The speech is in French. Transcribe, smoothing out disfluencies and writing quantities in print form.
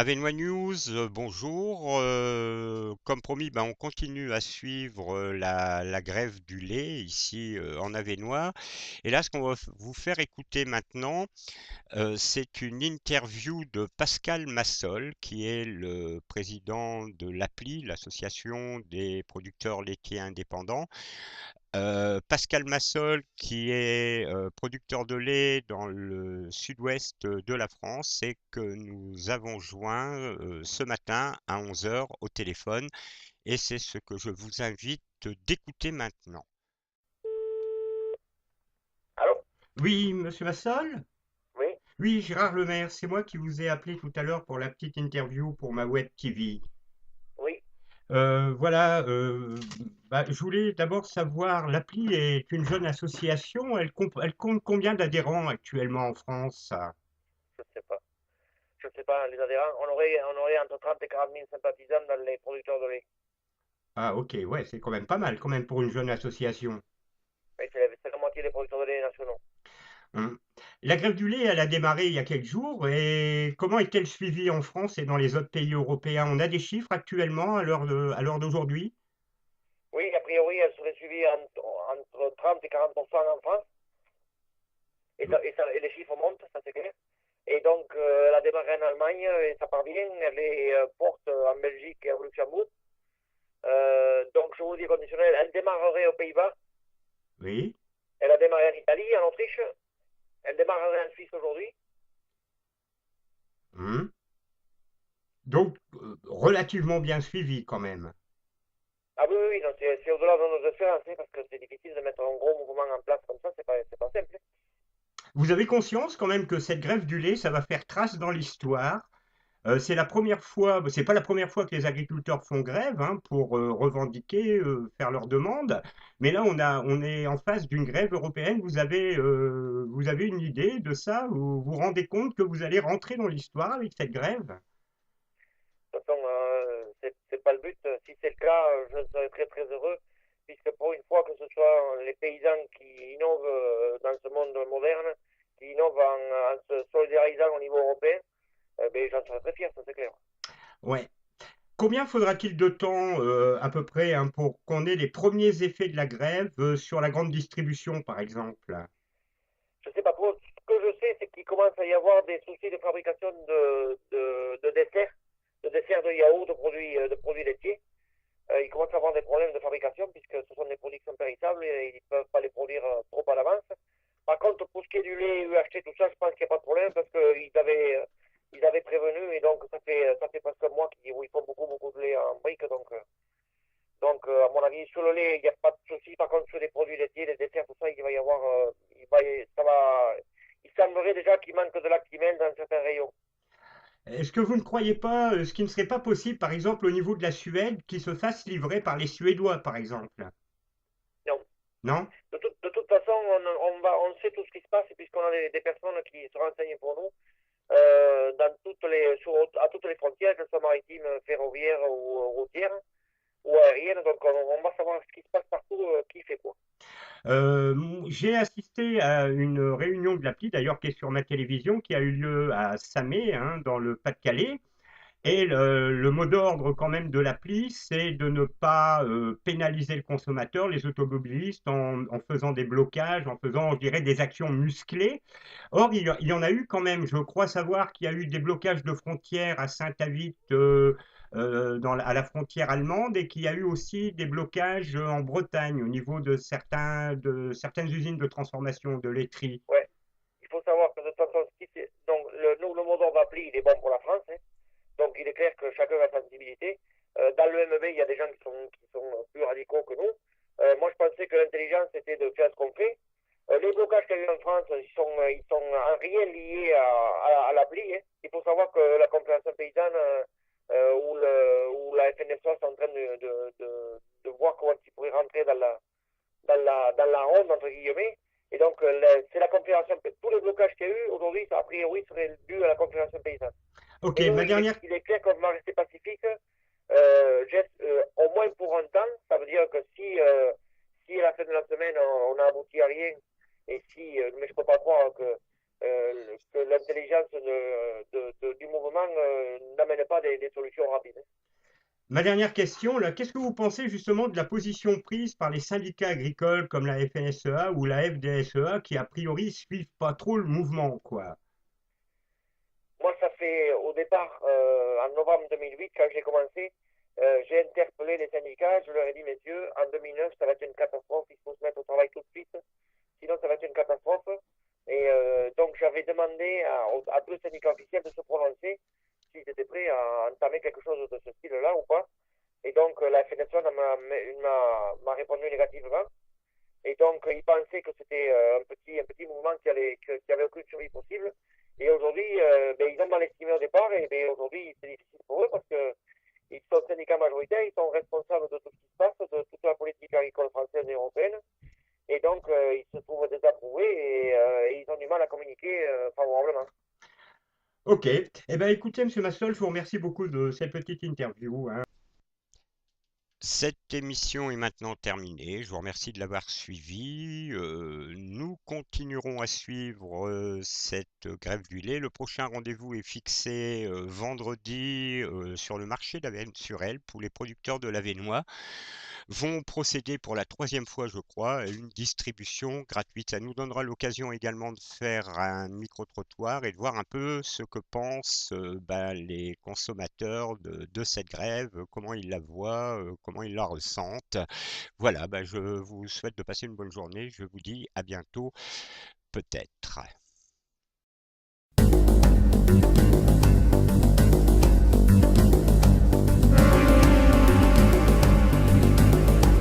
Avenois News, bonjour. Comme promis, ben, on continue à suivre la grève du lait ici en Avenois. Et là, ce qu'on va vous faire écouter maintenant, c'est une interview de Pascal Massol, qui est le président de l'APLI, l'Association des producteurs laitiers indépendants. Pascal Massol, qui est producteur de lait dans le sud-ouest de la France, et que nous avons joint ce matin à 11 heures au téléphone. Et c'est ce que je vous invite d'écouter maintenant. Allô? Oui, monsieur Massol? Oui, Oui, Gérard Lemaire, c'est moi qui vous ai appelé tout à l'heure pour la petite interview pour ma web TV. oui. Voilà, je voulais d'abord savoir, l'appli est une jeune association, elle compte combien d'adhérents actuellement en France? Je sais pas. Je sais pas, les adhérents. On aurait entre 30 et 40 000 sympathisants dans les producteurs de lait. Ah, ok, ouais, c'est quand même pas mal, quand même, pour une jeune association. Et c'est la moitié des producteurs de lait nationaux. Hein. La grève du lait, elle a démarré il y a quelques jours, et comment est-elle suivie en France et dans les autres pays européens? On a des chiffres actuellement à l'heure d'aujourd'hui? Oui, a priori, elle serait suivie entre 30 et 40% en France. Et les chiffres montent, ça c'est clair. Et donc, elle a démarré en Allemagne et ça part bien. Elle est forte en Belgique et au Luxembourg. Donc, je vous dis conditionnel, elle démarrerait aux Pays-Bas. Oui. Elle a démarré en Italie, en Autriche. Elle démarrerait en Suisse aujourd'hui. Hein. Donc, relativement bien suivi quand même. Ah oui, oui, oui, non, c'est au-delà de nos espérances, hein, parce que c'est difficile de mettre un gros mouvement en place comme ça, c'est pas simple, hein. Vous avez conscience quand même que cette grève du lait, ça va faire trace dans l'histoire. C'est la première fois, c'est pas la première fois que les agriculteurs font grève hein, pour revendiquer, faire leurs demandes. Mais là, on est en face d'une grève européenne. Vous avez une idée de ça? Vous vous rendez compte que vous allez rentrer dans l'histoire avec cette grève? De toute façon, c'est pas le but. Si c'est le cas, je serais très très heureux, puisque pour une fois que ce soit les paysans qui innovent dans ce monde moderne, qui innovent en se solidarisant au niveau européen, ben, j'en serais très fier, ça c'est clair. Ouais. Combien faudra-t-il de temps à peu près hein, pour qu'on ait les premiers effets de la grève sur la grande distribution, par exemple? Je sais pas trop. Ce que je sais, c'est qu'il commence à y avoir des soucis de fabrication de desserts de yaourt, de produits laitiers. Ils commencent à avoir des problèmes de fabrication puisque ce sont des produits qui sont périssables et ils ne peuvent pas les produire trop à l'avance. Par contre, pour ce qui est du lait UHT, tout ça, je pense qu'il n'y a pas de problème parce qu'ils avaient prévenu et donc ça fait presque un mois où ils font beaucoup, beaucoup de lait en brique. Donc, à mon avis, sur le lait, il n'y a pas de souci. Par contre, sur les produits laitiers, les desserts, tout ça, il va y avoir, ça va, il semblerait déjà qu'il manque de lactimel dans certains rayons. Est-ce que vous ne croyez pas, ce qui ne serait pas possible, par exemple, au niveau de la Suède, qui se fasse livrer par les Suédois, par exemple? Non. Non? De toute façon, on sait tout ce qui se passe puisqu'on a des personnes qui se renseignent pour nous à toutes les frontières, qu'elles soient maritimes, ferroviaires ou routières ou aériennes. Donc, on va savoir ce qui se passe partout, qui fait quoi. J'ai assisté à une réunion de l'appli, d'ailleurs, qui est sur ma télévision, qui a eu lieu à Samé, hein, dans le Pas-de-Calais. Oui, Et le mot d'ordre quand même de l'appli, c'est de ne pas pénaliser le consommateur, les automobilistes, en faisant des blocages, en faisant, je dirais, des actions musclées. Or, il y en a eu quand même. Je crois savoir qu'il y a eu des blocages de frontières à Saint-Avit, à la frontière allemande, et qu'il y a eu aussi des blocages en Bretagne au niveau de certaines usines de transformation de laiterie. ouais. Il faut savoir que de toute façon, donc, le mot d'ordre appli, il est bon pour la France, hein. Donc, il est clair que chacun a sa sensibilité. Dans le MB, il y a des gens qui sont plus radicaux que nous. Moi, je pensais que l'intelligence, c'était de faire ce qu'on fait. Les blocages qu'il y a eu en France, ils sont en rien liés à l'appli, hein. Il faut savoir que la compréhension paysanne ou la FNSEA sont en train de voir comment ils pourraient rentrer dans la ronde, entre guillemets. Et donc, c'est la compréhension. Tous les blocages qu'il y a eu aujourd'hui, a priori, seraient dus à la compréhension paysanne. Ok, Et nous, ma il est, dernière. il est clair qu'on va rester pacifique, au moins pour un temps. Ça veut dire que si à la fin de la semaine, on n'a abouti à rien, mais je ne peux pas croire que l'intelligence du mouvement n'amène pas des solutions rapides. Ma dernière question, là, qu'est-ce que vous pensez justement de la position prise par les syndicats agricoles comme la FNSEA ou la FDSEA qui a priori suivent pas trop le mouvement, quoi? Moi, ça fait au départ, en novembre 2008, quand j'ai commencé, j'ai interpellé les syndicats, je leur ai dit, messieurs, en 2009, ça va être une catastrophe, il faut se mettre au travail tout de suite, sinon ça va être une catastrophe. Et donc, j'avais demandé à tous les syndicats officiels de se prononcer s'ils étaient prêts à entamer quelque chose de ce style-là ou pas. Et donc, la FNSEA m'a répondu négativement. Et donc, ils pensaient que c'était un petit mouvement qui avait aucune survie possible. Et aujourd'hui, ben, ils ont mal estimé au départ. Et ben, aujourd'hui, c'est difficile pour eux parce que ils sont syndicats majoritaires, ils sont responsables de tout ce qui se passe, de toute la politique agricole française et européenne. Et donc, ils se trouvent désapprouvés et ils ont du mal à communiquer favorablement. Ok. Eh bien, écoutez, Monsieur Massol, je vous remercie beaucoup de cette petite interview, hein. Cette émission est maintenant terminée. Je vous remercie de l'avoir suivie. Nous continuerons à suivre cette grève du lait. Le prochain rendez-vous est fixé vendredi sur le marché d'Avennes-sur-Helpe où les producteurs de l'Avesnois vont procéder pour la troisième fois, je crois, à une distribution gratuite. Ça nous donnera l'occasion également de faire un micro-trottoir et de voir un peu ce que pensent les consommateurs de cette grève, comment ils la voient, comment ils la ressentent. Voilà, je vous souhaite de passer une bonne journée. Je vous dis à bientôt, peut-être.